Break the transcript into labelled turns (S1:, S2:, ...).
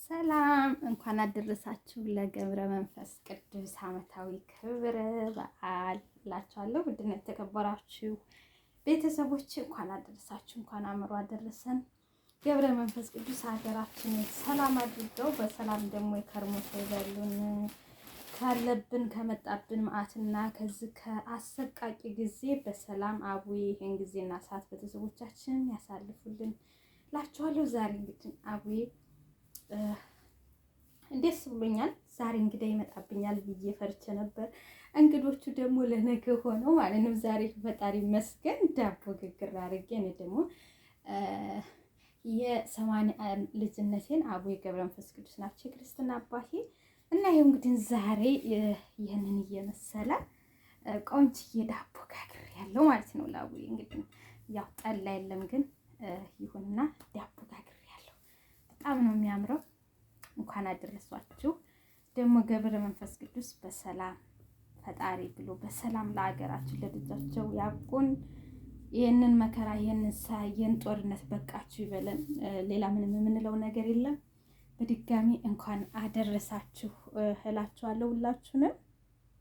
S1: ሰላም እንኳን አደረሳችሁ ለገብረ መንፈስ ቅዱስ ዓመታዊ ክብረ በዓል እላችኋለሁ። ውድና የተከበራችሁ ቤተሰቦች እንኳን አደረሳችሁ፣ እንኳን አምሮ አደረሰን። ገብረ መንፈስ ቅዱስ ሀገራችንን ሰላም አድርገው በሰላም ደግሞ የከርሞ ይበሉን፣ ካለብን ከመጣብን መዓትና ከዚህ ከአሰቃቂ ጊዜ በሰላም አቡዬ ይሄን ጊዜና ሰዓት ቤተሰቦቻችን ያሳልፉልን እላችኋለሁ። ዛሬ እንግዲህ አቡዬ ደስ ብሎኛል። ዛሬ እንግዳ ይመጣብኛል ብዬ ፈርቼ ነበር። እንግዶቹ ደግሞ ለነገ ሆነው ማለት ነው። ዛሬ ፈጣሪ መስገን ዳቦ ግግር አድርጌ እኔ ደግሞ የ80 ልጅነቴን አቡዬ ገብረ መንፈስ ቅዱስ ናቸው የክርስትና አባቴ እና ይሄው እንግዲህ ዛሬ ይህንን እየመሰለ ቆንጅዬ ዳቦ ጋግር ያለው ማለት ነው። ለአቡዬ እንግዲህ ያው ጠላ የለም ግን ይሁንና ዳቦ ጋግር ያለው በጣም ነው የሚያምረው። እንኳን አደረሷችሁ። ደግሞ ገብረ መንፈስ ቅዱስ በሰላም ፈጣሪ ብሎ በሰላም ለሀገራችን ለልጆቻቸው ያብቁን። ይህንን መከራ ይህን ጦርነት በቃችሁ ይበለን። ሌላ ምንም የምንለው ነገር የለም። በድጋሚ እንኳን አደረሳችሁ እላችኋለሁ ሁላችሁንም።